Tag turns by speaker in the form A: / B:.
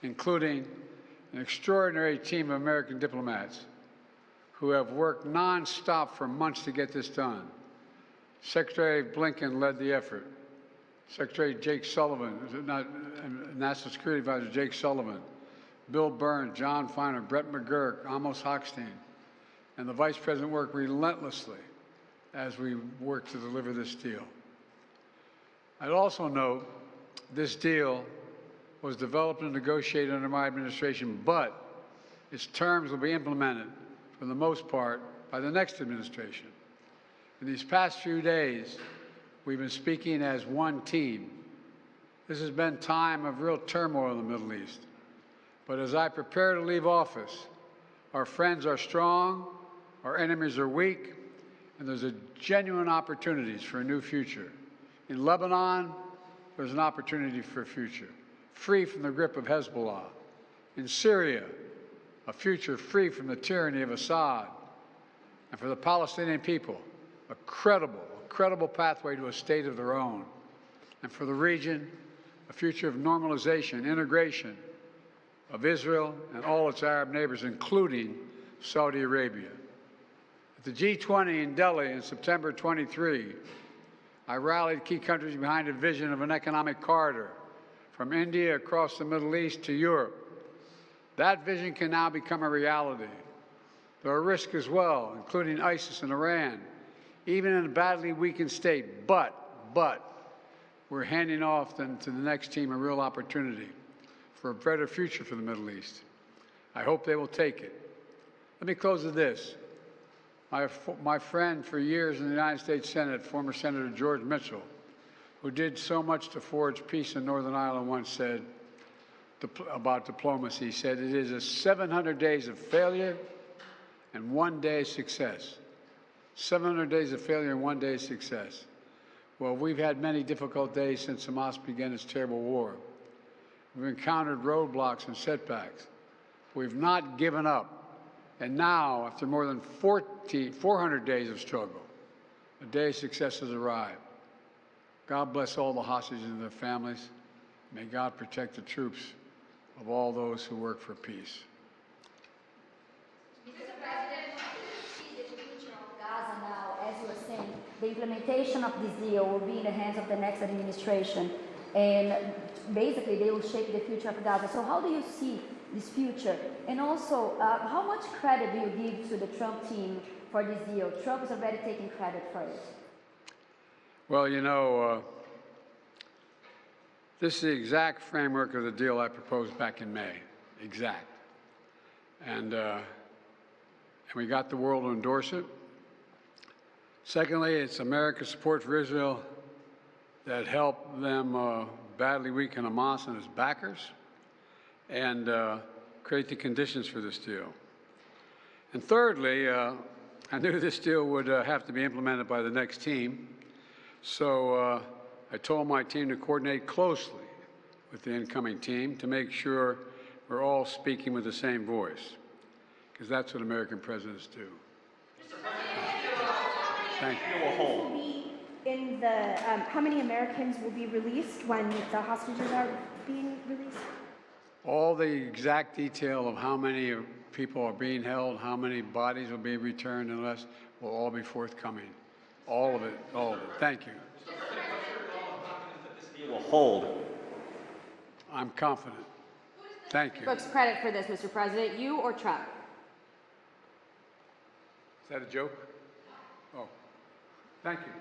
A: including an extraordinary team of American diplomats who have worked nonstop for months to get this done. Secretary Blinken led the effort. Secretary Jake Sullivan, National Security Advisor Jake Sullivan, Bill Burns, John Feiner, Brett McGurk, Amos Hochstein, and the Vice President worked relentlessly as we work to deliver this deal. I'd also note this deal was developed and negotiated under my administration, but its terms will be implemented, for the most part, by the next administration. In these past few days, we've been speaking as one team. This has been a time of real turmoil in the Middle East. But as I prepare to leave office, our friends are strong, our enemies are weak, and there's a genuine opportunities for a new future. In Lebanon, there's an opportunity for a future, free from the grip of Hezbollah. In Syria, a future free from the tyranny of Assad. And for the Palestinian people, a credible pathway to a state of their own. And for the region, a future of normalization, integration of Israel and all its Arab neighbors, including Saudi Arabia. At the G20 in Delhi in September 23, I rallied key countries behind a vision of an economic corridor from India across the Middle East to Europe. That vision can now become a reality. There are risks as well, including ISIS and Iran, even in a badly weakened state. But we're handing off then to the next team a real opportunity for a better future for the Middle East. I hope they will take it. Let me close with this. My friend for years in the United States Senate, former Senator George Mitchell, who did so much to forge peace in Northern Ireland, once said about diplomacy, he said, it is a 700 days of failure and 1 day of success. 700 days of failure and 1 day of success. Well, we've had many difficult days since Hamas began its terrible war. We've encountered roadblocks and setbacks. We've not given up. And now, after more than 400 days of struggle, a day of success has arrived. God bless all the hostages and their families. May God protect the troops of all those who work for peace.
B: Mr. President, how do you see the future of Gaza now? As you were saying, the implementation of this deal will be in the hands of the next administration. And basically, they will shape the future of Gaza. So how do you see this future? And also, how much credit do you give to the Trump team for this deal? Trump is already taking credit for it.
A: Well, you know, this is the exact framework of the deal I proposed back in May. Exact. And we got the world to endorse it. Secondly, it's America's support for Israel that helped them badly weaken Hamas and its backers and create the conditions for this deal. And thirdly, I knew this deal would have to be implemented by the next team, so I told my team to coordinate closely with the incoming team to make sure we're all speaking with the same voice, because that's what American presidents do. Thank you.
C: In the, how many Americans will be released when the hostages are being released?
A: All the exact detail of how many people are being held, how many bodies will be returned and less, will all be forthcoming. All of it, all of it. Thank you.
D: Mr. President, what's your level of confidence that this deal will hold?
A: I'm confident. Thank you.
E: Folks, credit for this, Mr. President, you or Trump?
A: Is that a joke? Oh, thank you.